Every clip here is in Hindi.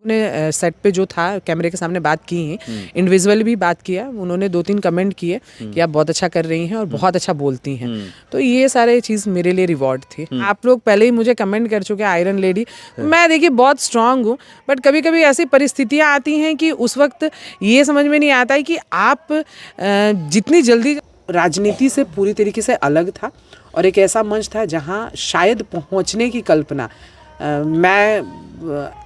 ने सेट पे जो था कैमरे के सामने बात की है, इंडिविजुअली भी बात किया, उन्होंने 2-3 कमेंट किए कि आप बहुत अच्छा कर रही हैं और बहुत अच्छा बोलती हैं। तो ये सारे चीज़ मेरे लिए रिवॉर्ड थी। आप लोग पहले ही मुझे कमेंट कर चुके हैं आयरन लेडी। मैं देखिए बहुत स्ट्रांग हूँ, बट कभी कभी ऐसी परिस्थितियाँ आती हैं कि उस वक्त ये समझ में नहीं आता है कि आप जितनी जल्दी राजनीति से पूरी तरीके से अलग था और एक ऐसा मंच था जहाँ शायद पहुँचने की कल्पना मैं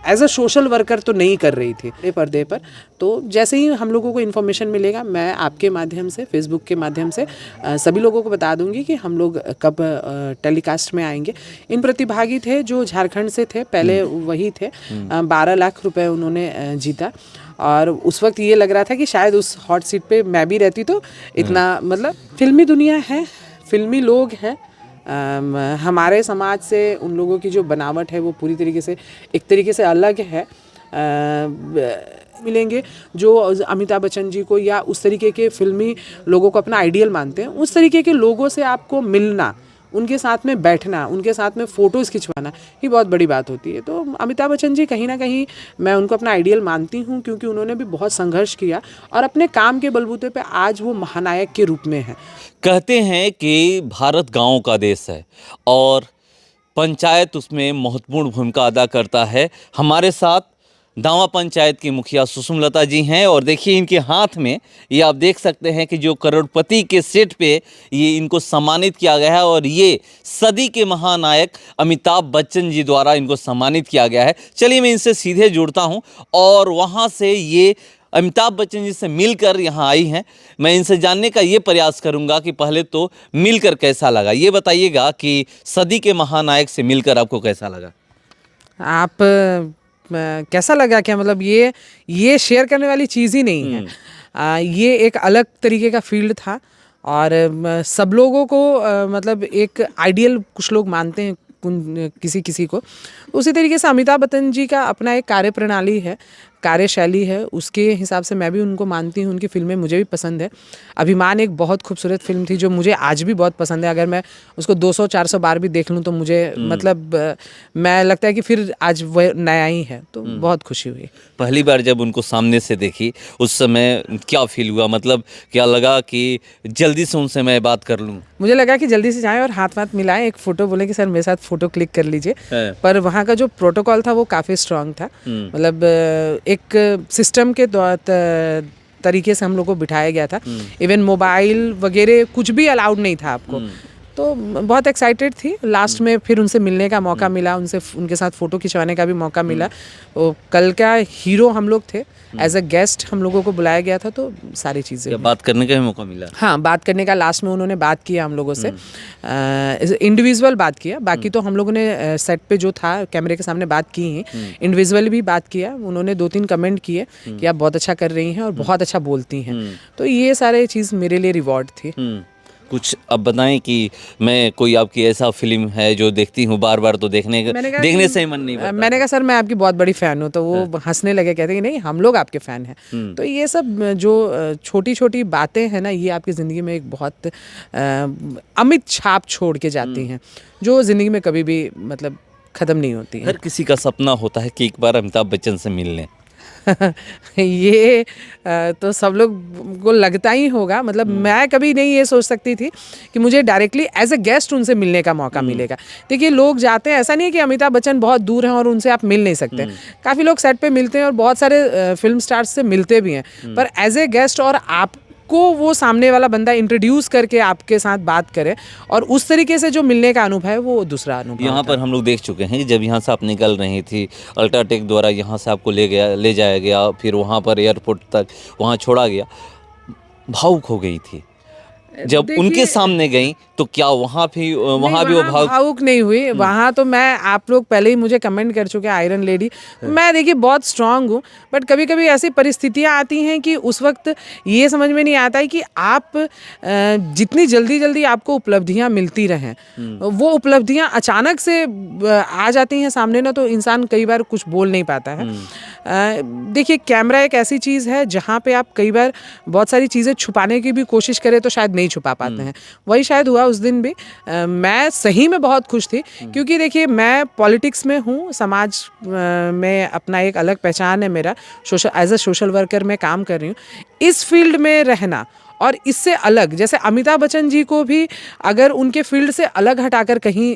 एज अ सोशल वर्कर तो नहीं कर रही थी पर्दे पर। तो जैसे ही हम लोगों को इन्फॉर्मेशन मिलेगा, मैं आपके माध्यम से, फेसबुक के माध्यम से सभी लोगों को बता दूंगी कि हम लोग कब टेलीकास्ट में आएंगे। इन प्रतिभागी थे जो झारखंड से थे, पहले वही थे। 12 लाख रुपए उन्होंने जीता और उस वक्त ये लग रहा था कि शायद उस हॉट सीट पे मैं भी रहती तो इतना, मतलब फिल्मी दुनिया है, फिल्मी लोग हैं। हमारे समाज से उन लोगों की जो बनावट है वो पूरी तरीके से एक तरीके से अलग है। मिलेंगे जो अमिताभ बच्चन जी को या उस तरीके के फिल्मी लोगों को अपना आइडियल मानते हैं, उस तरीके के लोगों से आपको मिलना, उनके साथ में बैठना, उनके साथ में फ़ोटोज़ खिंचवाना ही बहुत बड़ी बात होती है। तो अमिताभ बच्चन जी कहीं ना कहीं मैं उनको अपना आइडियल मानती हूँ, क्योंकि उन्होंने भी बहुत संघर्ष किया और अपने काम के बलबूते पे आज वो महानायक के रूप में हैं। कहते हैं कि भारत गाँव का देश है और पंचायत उसमें महत्वपूर्ण भूमिका अदा करता है। हमारे साथ दावा पंचायत की मुखिया सुषमलता जी हैं और देखिए इनके हाथ में ये आप देख सकते हैं कि जो करोड़पति के सेट पे ये इनको सम्मानित किया गया है और ये सदी के महानायक अमिताभ बच्चन जी द्वारा इनको सम्मानित किया गया है। चलिए मैं इनसे सीधे जुड़ता हूं और वहां से ये अमिताभ बच्चन जी से मिलकर यहाँ आई हैं। मैं इनसे जानने का ये प्रयास करूंगा कि पहले तो मिलकर कैसा लगा, ये बताइएगा कि सदी के महानायक से मिलकर आपको कैसा लगा। आप कैसा लगा क्या, मतलब ये शेयर करने वाली चीज़ ही नहीं है। ये एक अलग तरीके का फील्ड था और सब लोगों को मतलब एक आइडियल कुछ लोग मानते हैं किसी किसी को। उसी तरीके से अमिताभ बच्चन जी का अपना एक कार्य प्रणाली है, कार्यशैली है, उसके हिसाब से मैं भी उनको मानती हूँ। उनकी फिल्में मुझे भी पसंद है। अभिमान एक बहुत खूबसूरत फिल्म थी जो मुझे आज भी बहुत पसंद है। अगर मैं उसको 200-400 बार भी देख लूँ तो मुझे मतलब मैं लगता है कि फिर आज वह नया ही है, तो बहुत खुशी हुई। पहली बार जब उनको सामने से देखी उस समय क्या फील हुआ, मतलब क्या लगा कि जल्दी से उनसे मैं बात कर लूँ? मुझे लगा कि जल्दी से जाएं और हाथ मिलाएं, एक फ़ोटो बोले कि सर मेरे साथ फ़ोटो क्लिक कर लीजिए। पर वहाँ का जो प्रोटोकॉल था वो काफ़ी स्ट्रांग था। मतलब एक सिस्टम के तरीके से हम लोग को बिठाया गया था। इवन मोबाइल वगैरह कुछ भी अलाउड नहीं था आपको। तो बहुत एक्साइटेड थी। लास्ट में फिर उनसे मिलने का मौका मिला, उनके साथ फ़ोटो खिंचवाने का भी मौका मिला। वो कल का हीरो हम लोग थे, एज अ गेस्ट हम लोगों को बुलाया गया था। तो सारी चीज़ें, बात करने का भी मौका मिला। हाँ, बात करने का लास्ट में उन्होंने बात किया हम लोगों से, इंडिविजुअल बात किया। बाकी तो हम लोगों ने सेट पे जो था कैमरे के सामने बात की है, इंडिविजुअली भी बात किया। उन्होंने 2-3 कमेंट किए कि आप बहुत अच्छा कर रही हैं और बहुत अच्छा बोलती हैं। तो ये सारे चीज़ मेरे लिए रिवॉर्ड थी। कुछ अब बताएं कि मैं कोई आपकी ऐसा फिल्म है जो देखती हूँ बार बार तो देखने से ही मन नहीं भरता। मैंने कहा सर मैं आपकी बहुत बड़ी फ़ैन हूँ, तो वो हंसने लगे, कहते कि नहीं हम लोग आपके फ़ैन हैं। तो ये सब जो छोटी छोटी बातें हैं ना, ये आपकी ज़िंदगी में एक बहुत अमिट छाप छोड़ के जाती हैं, जो ज़िंदगी में कभी भी मतलब ख़त्म नहीं होती है। हर किसी का सपना होता है कि एक बार अमिताभ बच्चन से मिल लें। ये तो सब लोग को लगता ही होगा। मतलब मैं कभी नहीं ये सोच सकती थी कि मुझे डायरेक्टली एज अ गेस्ट उनसे मिलने का मौका मिलेगा। देखिए लोग जाते हैं, ऐसा नहीं है कि अमिताभ बच्चन बहुत दूर हैं और उनसे आप मिल नहीं सकते। काफ़ी लोग सेट पे मिलते हैं और बहुत सारे फिल्म स्टार्स से मिलते भी हैं, पर एज ए गेस्ट और आप को वो सामने वाला बंदा इंट्रोड्यूस करके आपके साथ बात करे और उस तरीके से जो मिलने का अनुभव है वो दूसरा अनुभव। यहाँ पर हम लोग देख चुके हैं कि जब यहाँ से आप निकल रही थी, अल्ट्राटेक द्वारा यहाँ से आपको ले जाया गया, फिर वहाँ पर एयरपोर्ट तक वहाँ छोड़ा गया, भावुक हो गई थी जब उनके सामने गई। तो क्या वहाँ भी वो भावुक नहीं हुई? वहाँ तो मैं, आप लोग पहले ही मुझे कमेंट कर चुके हैं आयरन लेडी। मैं देखिए बहुत स्ट्रांग हूँ, बट कभी कभी ऐसी परिस्थितियाँ आती हैं कि उस वक्त ये समझ में नहीं आता है कि आप जितनी जल्दी आपको उपलब्धियाँ मिलती रहें, वो उपलब्धियाँ अचानक से आ जाती हैं सामने ना, तो इंसान कई बार कुछ बोल नहीं पाता है। देखिए, कैमरा एक ऐसी चीज़ है जहाँ पे आप कई बार बहुत सारी चीज़ें छुपाने की भी कोशिश करें तो शायद नहीं छुपा पाते हैं। वही शायद हुआ उस दिन भी। मैं सही में बहुत खुश थी, क्योंकि देखिए मैं पॉलिटिक्स में हूँ, समाज में अपना एक अलग पहचान है मेरा, एज अ सोशल वर्कर मैं काम कर रही हूँ। इस फील्ड में रहना और इससे अलग, जैसे अमिताभ बच्चन जी को भी अगर उनके फील्ड से अलग हटाकर कहीं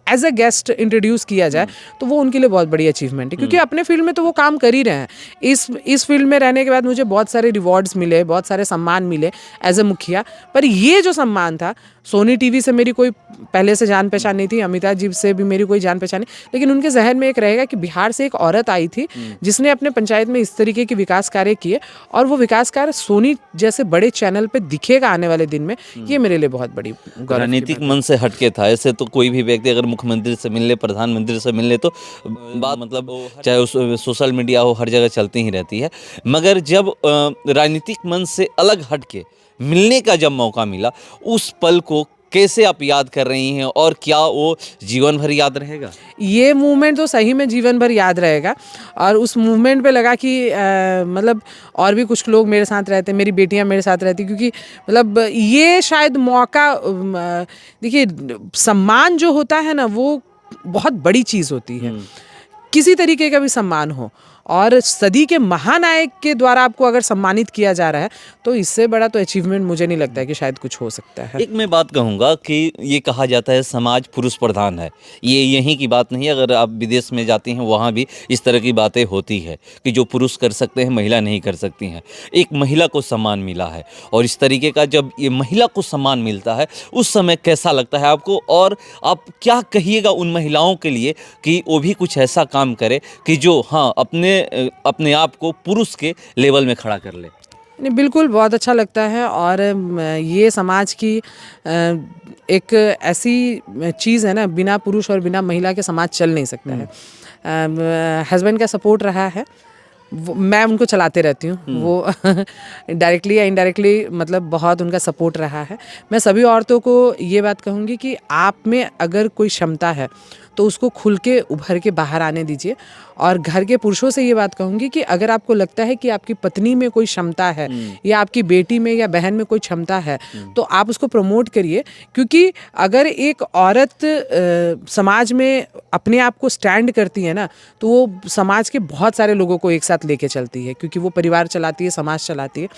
एज अ गेस्ट इंट्रोड्यूस किया जाए तो वो उनके लिए बहुत बड़ी अचीवमेंट है, क्योंकि अपने फील्ड में तो वो काम कर ही रहे हैं। इस फील्ड में रहने के बाद मुझे बहुत सारे रिवॉर्ड्स मिले, बहुत सारे सम्मान मिले एज अ मुखिया। पर ये जो सम्मान था, सोनी टीवी से मेरी कोई पहले से जान पहचान नहीं थी, अमिताभ जी से भी मेरी कोई जान पहचान नहीं, लेकिन उनके जहन में एक रहेगा कि बिहार से एक औरत आई थी जिसने अपने पंचायत में इस तरीके के विकास कार्य किए, और वो विकास कार्य सोनी जैसे बड़े चैनल पे दिखेगा आने वाले दिन में। ये मेरे लिए बहुत बड़ी गौरव की राजनीतिक बात है। मन से हटके था। ऐसे तो कोई भी व्यक्ति अगर मुख्यमंत्री से मिलने, प्रधानमंत्री से मिलने, तो बात मतलब चाहे उस सोशल मीडिया हो, हर जगह चलती ही रहती है। मगर जब राजनीतिक मन से अलग हटके मिलने का जब मौका मिला, उस पल को कैसे आप याद कर रही हैं, और क्या वो जीवन भर याद रहेगा? ये मूवमेंट तो सही में जीवन भर याद रहेगा, और उस मूवमेंट पे लगा कि मतलब और भी कुछ लोग मेरे साथ रहते, मेरी बेटियां मेरे साथ रहती, क्योंकि मतलब ये शायद मौका, देखिए सम्मान जो होता है ना वो बहुत बड़ी चीज़ होती है, किसी तरीके का भी सम्मान हो, और सदी के महानायक के द्वारा आपको अगर सम्मानित किया जा रहा है तो इससे बड़ा तो अचीवमेंट मुझे नहीं लगता है कि शायद कुछ हो सकता है। एक मैं बात कहूँगा कि ये कहा जाता है समाज पुरुष प्रधान है। ये यहीं की बात नहीं है, अगर आप विदेश में जाती हैं वहाँ भी इस तरह की बातें होती है कि जो पुरुष कर सकते हैं महिला नहीं कर सकती हैं। एक महिला को सम्मान मिला है, और इस तरीके का जब ये महिला को सम्मान मिलता है उस समय कैसा लगता है आपको, और आप क्या कहिएगा उन महिलाओं के लिए कि वो भी कुछ ऐसा काम करे कि जो हाँ अपने आप को पुरुष के लेवल में खड़ा कर ले? नहीं, बिल्कुल बहुत अच्छा लगता है, और ये समाज की एक ऐसी चीज़ है ना, बिना पुरुष और बिना महिला के समाज चल नहीं सकता है। हस्बैंड का सपोर्ट रहा है, मैं उनको चलाते रहती हूँ, वो डायरेक्टली या इनडायरेक्टली मतलब बहुत उनका सपोर्ट रहा है। मैं सभी औरतों को ये बात कहूँगी कि आप में अगर कोई क्षमता है तो उसको खुल के उभर के बाहर आने दीजिए, और घर के पुरुषों से ये बात कहूँगी कि अगर आपको लगता है कि आपकी पत्नी में कोई क्षमता है या आपकी बेटी में या बहन में कोई क्षमता है तो आप उसको प्रमोट करिए, क्योंकि अगर एक औरत समाज में अपने आप को स्टैंड करती है ना तो वो समाज के बहुत सारे लोगों को एक साथ लेके चलती है, क्योंकि वो परिवार चलाती है, समाज चलाती है।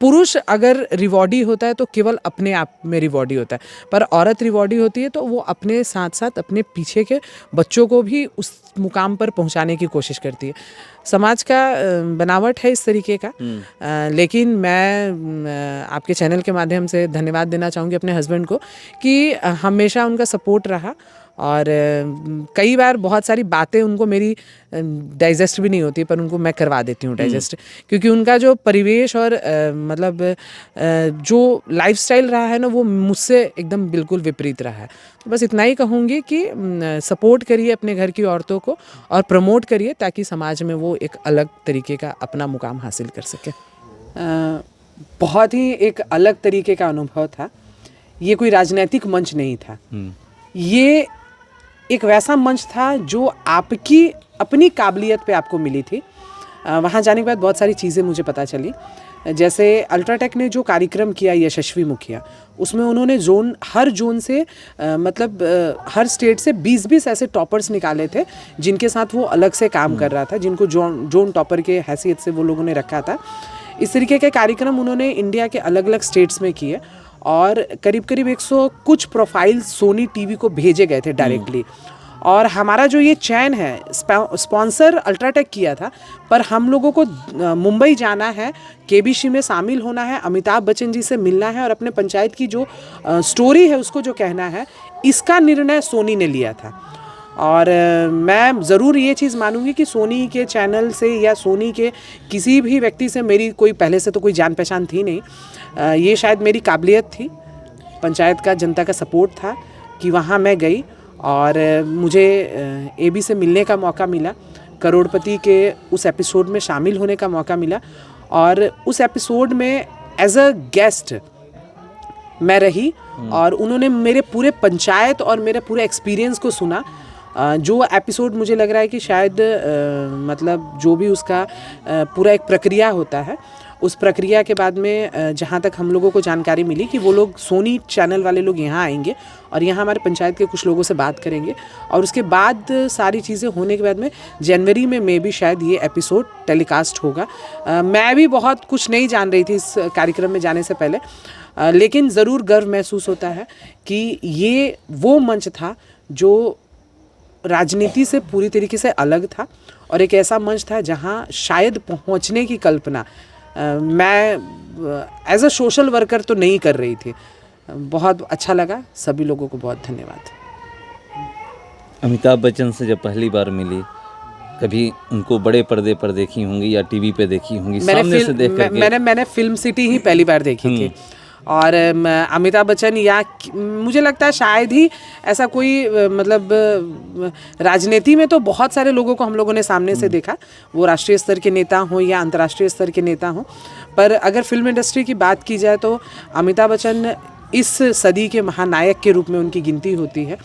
पुरुष अगर रिवॉर्डी होता है तो केवल अपने आप में रिवॉर्डी होता है, पर औरत रिवॉर्डी होती है तो वो अपने साथ साथ अपने पीछे के बच्चों को भी उस मुकाम पर पहुंचाने की कोशिश करती है। समाज का बनावट है इस तरीके का। लेकिन मैं आपके चैनल के माध्यम से धन्यवाद देना चाहूँगी अपने हस्बैंड को कि हमेशा उनका सपोर्ट रहा, और कई बार बहुत सारी बातें उनको मेरी डाइजेस्ट भी नहीं होती, पर उनको मैं करवा देती हूँ डाइजेस्ट, क्योंकि उनका जो परिवेश और मतलब जो लाइफस्टाइल रहा है ना वो मुझसे एकदम बिल्कुल विपरीत रहा है। तो बस इतना ही कहूँगी कि सपोर्ट करिए अपने घर की औरतों को और प्रमोट करिए, ताकि समाज में वो एक अलग तरीके का अपना मुकाम हासिल कर सके। बहुत ही एक अलग तरीके का अनुभव था। ये कोई राजनीतिक मंच नहीं था, ये एक वैसा मंच था जो आपकी अपनी काबिलियत पे आपको मिली थी। वहाँ जाने के बाद बहुत सारी चीज़ें मुझे पता चली, जैसे अल्ट्राटेक ने जो कार्यक्रम किया यशस्वी मुखिया, उसमें उन्होंने हर जोन से मतलब हर स्टेट से 20-20 ऐसे टॉपर्स निकाले थे जिनके साथ वो अलग से काम कर रहा था, जिनको जोन टॉपर के हैसियत से वो लोगों ने रखा था। इस तरीके के कार्यक्रम उन्होंने इंडिया के अलग अलग स्टेट्स में किए, और करीब करीब 100 कुछ प्रोफाइल सोनी टीवी को भेजे गए थे डायरेक्टली। और हमारा जो ये चैन है स्पॉन्सर अल्ट्राटेक किया था, पर हम लोगों को मुंबई जाना है, केबीसी में शामिल होना है, अमिताभ बच्चन जी से मिलना है और अपने पंचायत की जो स्टोरी है उसको जो कहना है, इसका निर्णय सोनी ने लिया था। और मैं ज़रूर ये चीज़ मानूंगी कि सोनी के चैनल से या सोनी के किसी भी व्यक्ति से मेरी कोई पहले से तो कोई जान पहचान थी नहीं। ये शायद मेरी काबिलियत थी, पंचायत का जनता का सपोर्ट था कि वहाँ मैं गई और मुझे एबी से मिलने का मौका मिला, करोड़पति के उस एपिसोड में शामिल होने का मौका मिला, और उस एपिसोड में एज अ गेस्ट मैं रही और उन्होंने मेरे पूरे पंचायत और मेरे पूरे एक्सपीरियंस को सुना जो एपिसोड मुझे लग रहा है कि शायद मतलब जो भी उसका पूरा एक प्रक्रिया होता है, उस प्रक्रिया के बाद में जहाँ तक हम लोगों को जानकारी मिली कि वो लोग सोनी चैनल वाले लोग यहाँ आएंगे और यहाँ हमारे पंचायत के कुछ लोगों से बात करेंगे और उसके बाद सारी चीज़ें होने के बाद में जनवरी में मे भी शायद ये एपिसोड टेलीकास्ट होगा। मैं भी बहुत कुछ नहीं जान रही थी इस कार्यक्रम में जाने से पहले, लेकिन ज़रूर गर्व महसूस होता है कि ये वो मंच था जो राजनीति से पूरी तरीके से अलग था और एक ऐसा मंच था जहाँ शायद पहुँचने की कल्पना मैं एज अ सोशल वर्कर तो नहीं कर रही थी। बहुत अच्छा लगा, सभी लोगों को बहुत धन्यवाद। अमिताभ बच्चन से जब पहली बार मिली, कभी उनको बड़े पर्दे पर देखी होंगी या टीवी पे देखी होंगी, सामने से देख करके? मैंने फिल्म सिटी ही पहली बार देखी थी और अमिताभ बच्चन या मुझे लगता है शायद ही ऐसा कोई मतलब राजनीति में तो बहुत सारे लोगों को हम लोगों ने सामने से देखा, वो राष्ट्रीय स्तर के नेता हों या अंतर्राष्ट्रीय स्तर के नेता हों, पर अगर फिल्म इंडस्ट्री की बात की जाए तो अमिताभ बच्चन इस सदी के महानायक के रूप में उनकी गिनती होती है।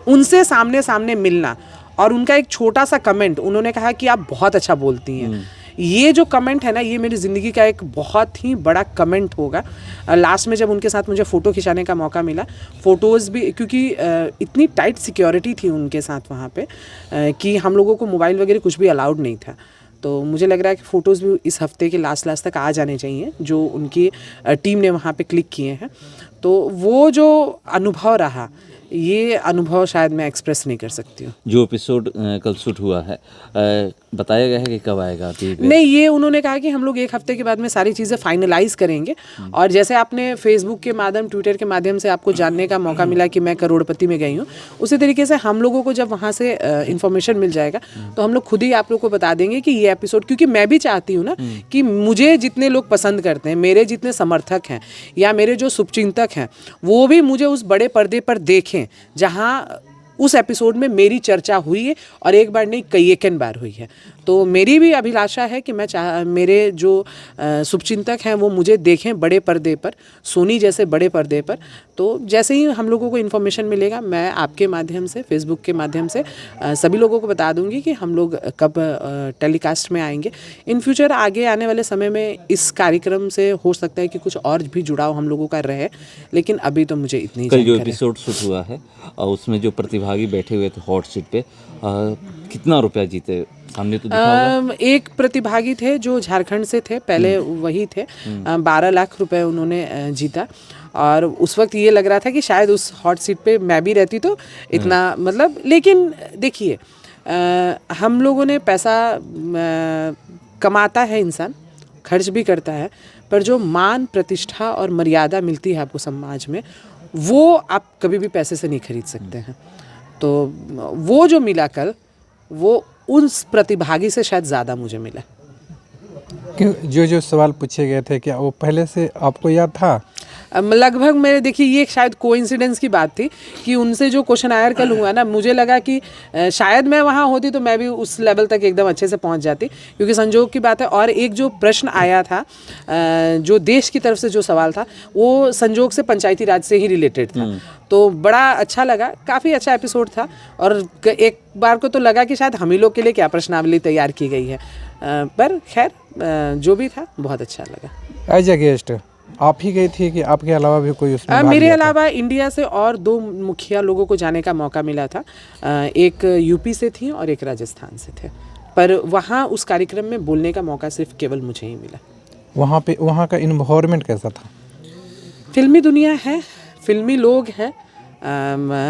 उनसे सामने सामने मिलना और उनका एक छोटा सा कमेंट, उन्होंने कहा कि आप बहुत अच्छा बोलती हैं, ये जो कमेंट है ना, ये मेरी ज़िंदगी का एक बहुत ही बड़ा कमेंट होगा। लास्ट में जब उनके साथ मुझे फ़ोटो खिंचाने का मौका मिला, फ़ोटोज़ भी क्योंकि इतनी टाइट सिक्योरिटी थी उनके साथ वहाँ पे कि हम लोगों को मोबाइल वगैरह कुछ भी अलाउड नहीं था। तो मुझे लग रहा है कि फ़ोटोज़ भी इस हफ्ते के लास्ट तक आ जाने चाहिए जो उनकी टीम ने वहाँ पे क्लिक किए हैं। तो वो जो अनुभव रहा, ये अनुभव शायद मैं एक्सप्रेस नहीं कर सकती हूँ। जो एपिसोड कल शूट हुआ है, बताया गया है कि कब आएगा टीवी पे? नहीं, ये उन्होंने कहा कि हम लोग एक हफ्ते के बाद में सारी चीज़ें फाइनलाइज करेंगे और जैसे आपने फेसबुक के माध्यम, ट्विटर के माध्यम से आपको जानने का मौका मिला कि मैं करोड़पति में गई हूँ, उसी तरीके से हम लोगों को जब वहाँ से इन्फॉर्मेशन मिल जाएगा तो हम लोग खुद ही आप लोग को बता देंगे कि ये एपिसोड, क्योंकि मैं भी चाहती हूँ ना कि मुझे जितने लोग पसंद करते हैं, मेरे जितने समर्थक हैं या मेरे जो शुभचिंतक हैं, वो भी मुझे उस बड़े पर्दे पर देखें जहाँ उस एपिसोड में मेरी चर्चा हुई है और एक बार नहीं कई एक बार हुई है। तो मेरी भी अभिलाषा है कि मैं मेरे जो शुभचिंतक हैं वो मुझे देखें बड़े पर्दे पर, सोनी जैसे बड़े पर्दे पर। तो जैसे ही हम लोगों को इन्फॉर्मेशन मिलेगा, मैं आपके माध्यम से, फेसबुक के माध्यम से सभी लोगों को बता दूंगी कि हम लोग कब टेलीकास्ट में आएंगे। इन फ्यूचर आगे आने वाले समय में इस कार्यक्रम से हो सकता है कि कुछ और भी जुड़ाव हम लोगों का रहे, लेकिन अभी तो मुझे इतनी कल जो एपिसोड शूट हुआ है और उसमें जो प्रतिभागी बैठे हुए थे हॉट सीट पे, कितना रुपया जीते? सामने तो दिखा होगा। एक प्रतिभागी थे जो झारखंड से थे, पहले वही थे, 12 लाख रुपए उन्होंने जीता और उस वक्त ये लग रहा था कि शायद उस हॉट सीट पे मैं भी रहती तो इतना मतलब, लेकिन देखिए हम लोगों ने पैसा कमाता है इंसान, खर्च भी करता है, पर जो मान, प्रतिष्ठा और मर्यादा मिलती है आपको समाज में, वो आप कभी भी पैसे से नहीं खरीद सकते हैं। तो वो जो मिला कल, वो उस प्रतिभागी से शायद ज़्यादा मुझे मिला। जो सवाल पूछे गए थे क्या वो पहले से आपको याद था? लगभग मेरे, देखिए ये शायद कोइंसिडेंस की बात थी कि उनसे जो क्वेश्चन आयर कल हुआ ना, मुझे लगा कि शायद मैं वहाँ होती तो मैं भी उस लेवल तक एकदम अच्छे से पहुँच जाती, क्योंकि संजोग की बात है। और एक जो प्रश्न आया था, जो देश की तरफ से जो सवाल था, वो संजोग से पंचायती राज से ही रिलेटेड था। तो बड़ा अच्छा लगा, काफ़ी अच्छा एपिसोड था और एक बार को तो लगा कि शायद हम ही लोग के लिए क्या प्रश्नावली तैयार की गई है, पर खैर जो भी था बहुत अच्छा लगा। एज ए गेस्ट आप ही गई थी कि आपके अलावा भी कोई उसमें? मेरे अलावा इंडिया से और 2 मुखिया लोगों को जाने का मौका मिला था, एक यूपी से थी और एक राजस्थान से थे, पर वहाँ उस कार्यक्रम में बोलने का मौका सिर्फ केवल मुझे ही मिला। वहाँ का इन्वायरमेंट कैसा था? फिल्मी दुनिया है, फिल्मी लोग हैं,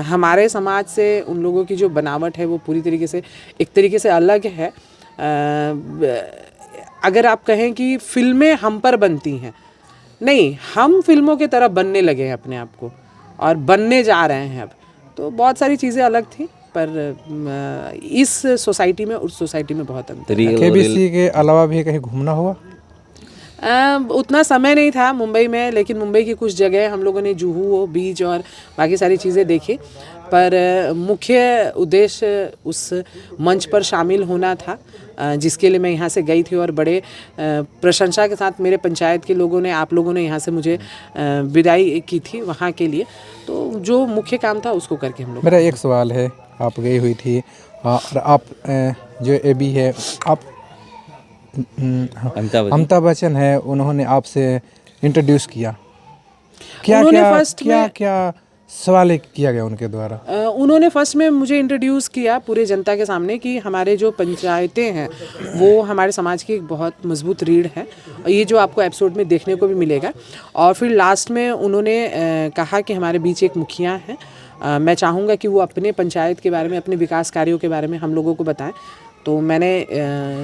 हमारे समाज से उन लोगों की जो बनावट है वो पूरी तरीके से एक तरीके से अलग है। अगर आप कहें कि फिल्में हम पर बनती हैं, नहीं, हम फिल्मों की तरह बनने लगे हैं अपने आप को और बनने जा रहे हैं अब। तो बहुत सारी चीज़ें अलग थी, पर इस सोसाइटी में उस सोसाइटी में बहुत अंतर है। केबीसी के अलावा भी कहीं घूमना हुआ? उतना समय नहीं था मुंबई में, लेकिन मुंबई की कुछ जगह हम लोगों ने जुहू बीच और बाकी सारी चीज़ें देखी, पर मुख्य उद्देश्य उस मंच पर शामिल होना था, जिसके लिए मैं यहाँ से गई थी और बड़े प्रशंसा के साथ मेरे पंचायत के लोगों ने, आप लोगों ने यहाँ से मुझे विदाई की थी वहाँ के लिए। तो जो मुख्य काम था उसको करके हम लोग। मेरा एक सवाल है, आप गई हुई थी और आप जो एबी है, आप अमिताभ बच्चन है, उन्होंने आपसे इंट्रोड्यूस किया, क्या उन्होंने क्या फर्स्ट क्या में क्या सवाल किया गया उनके द्वारा? उन्होंने फर्स्ट में मुझे इंट्रोड्यूस किया पूरे जनता के सामने कि हमारे जो पंचायतें हैं वो हमारे समाज की एक बहुत मजबूत रीढ़ है, ये जो आपको एपिसोड में देखने को भी मिलेगा। और फिर लास्ट में उन्होंने कहा कि हमारे बीच एक मुखिया हैं, मैं चाहूँगा कि वो अपने पंचायत के बारे में, अपने विकास कार्यों के बारे में हम लोगों को बताएं। तो मैंने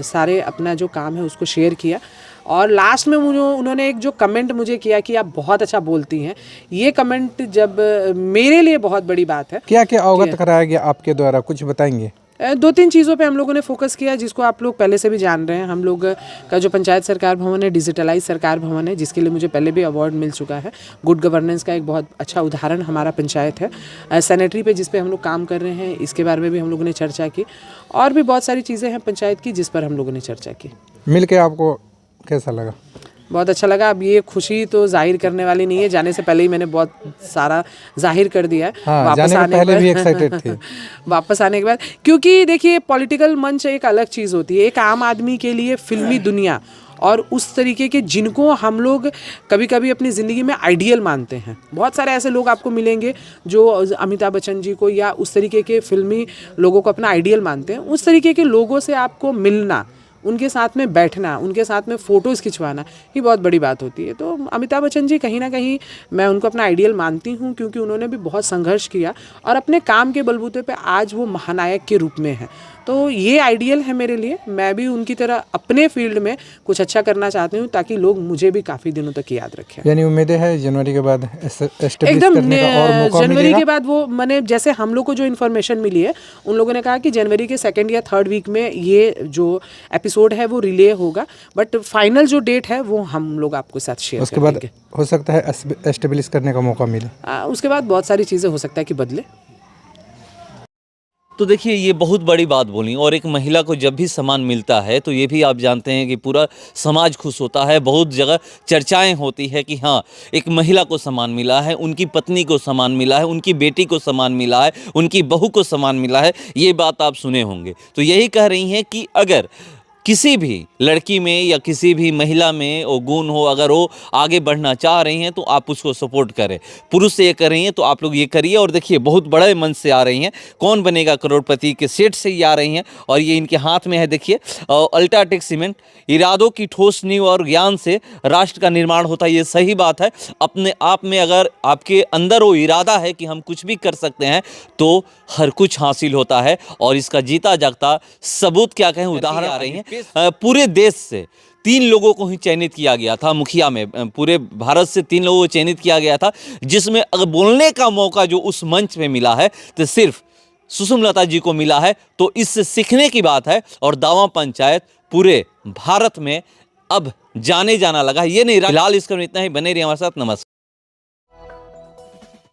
सारे अपना जो काम है उसको शेयर किया, और लास्ट में मुझे उन्होंने एक जो कमेंट मुझे किया कि आप बहुत अच्छा बोलती हैं, ये कमेंट जब मेरे लिए बहुत बड़ी बात है। क्या क्या अवगत कराया गया आपके द्वारा, कुछ बताएंगे? 2-3 चीज़ों पे हम लोगों ने फोकस किया, जिसको आप लोग पहले से भी जान रहे हैं। हम लोग का जो पंचायत सरकार भवन है डिजिटलाइज सरकार भवन है, जिसके लिए मुझे पहले भी अवार्ड मिल चुका है। गुड गवर्नेंस का एक बहुत अच्छा उदाहरण हमारा पंचायत है। सैनिटरी पे जिस पे हम लोग काम कर रहे हैं, इसके बारे में भी हम लोगों ने चर्चा की, और भी बहुत सारी चीज़ें हैं पंचायत की जिस पर हम लोगों ने चर्चा की। मिल के आपको कैसा लगा? बहुत अच्छा लगा। अब ये खुशी तो जाहिर करने वाली नहीं है, जाने से पहले ही मैंने बहुत सारा जाहिर कर दिया है। हाँ, वापस जाने आने के पहले के भी बाद एक्साइटेड थे। वापस आने के बाद, क्योंकि देखिए पॉलिटिकल मंच एक अलग चीज़ होती है, एक आम आदमी के लिए फिल्मी दुनिया और उस तरीके के जिनको हम लोग कभी कभी अपनी ज़िंदगी में आइडियल मानते हैं। बहुत सारे ऐसे लोग आपको मिलेंगे जो अमिताभ बच्चन जी को या उस तरीके के फिल्मी लोगों को अपना आइडियल मानते हैं। उस तरीके के लोगों से आपको मिलना, उनके साथ में बैठना, उनके साथ में फ़ोटोज़ खिंचवाना, ये बहुत बड़ी बात होती है। तो अमिताभ बच्चन जी कहीं ना कहीं मैं उनको अपना आइडियल मानती हूँ, क्योंकि उन्होंने भी बहुत संघर्ष किया और अपने काम के बलबूते पे आज वो महानायक के रूप में हैं। तो ये आइडियल है मेरे लिए। मैं भी उनकी तरह अपने फील्ड में कुछ अच्छा करना चाहती हूँ, ताकि लोग मुझे भी काफ़ी दिनों तक याद रखें। यानी उम्मीदें है जनवरी के बाद एस्टेब्लिश एकदम करने का और मौका जनवरी मिलेगा? के बाद वो, मैंने जैसे हम लोग को जो इन्फॉर्मेशन मिली है, उन लोगों ने कहा कि जनवरी के 2nd या 3rd वीक में ये जो एपिसोड है वो रिले होगा, बट फाइनल जो डेट है वो हम लोग आपको साथ शेयर उसके कर बाद देंगे। हो सकता है एस्टेब्लिश करने का मौका मिले। उसके बाद बहुत सारी चीज़ें हो सकता है कि बदले। तो देखिए ये बहुत बड़ी बात बोली, और एक महिला को जब भी सम्मान मिलता है तो ये भी आप जानते हैं कि पूरा समाज खुश होता है। बहुत जगह चर्चाएं होती है कि हाँ, एक महिला को सम्मान मिला है, उनकी पत्नी को सम्मान मिला है, उनकी बेटी को सम्मान मिला है, उनकी बहू को सम्मान मिला है। ये बात आप सुने होंगे। तो यही कह रही हैं कि अगर किसी भी लड़की में या किसी भी महिला में वो गुण हो, अगर वो आगे बढ़ना चाह रही हैं तो आप उसको सपोर्ट करें। पुरुष से ये कर रही हैं तो आप लोग ये करिए। और देखिए बहुत बड़े मन से आ रही हैं, कौन बनेगा करोड़पति के सेट से ही आ रही हैं, और ये इनके हाथ में है। देखिए अल्ट्राटेक सीमेंट, इरादों की ठोस नींव और ज्ञान से राष्ट्र का निर्माण होता है। ये सही बात है। अपने आप में अगर आपके अंदर वो इरादा है कि हम कुछ भी कर सकते हैं तो हर कुछ हासिल होता है, और इसका जीता जागता सबूत क्या कहें, उदाहरण आ रही हैं। पूरे देश से 3 लोगों को ही चयनित किया गया था मुखिया में, पूरे भारत से 3 लोगों को चयनित किया गया था, जिसमें अगर बोलने का मौका जो उस मंच में मिला है तो सिर्फ सुषमलता जी को मिला है। तो इससे सीखने की बात है, और दावा पंचायत पूरे भारत में अब जाने जाना लगा। ये नहीं, फिलहाल इसका इतना ही। बने रहिए हमारे साथ। नमस्कार।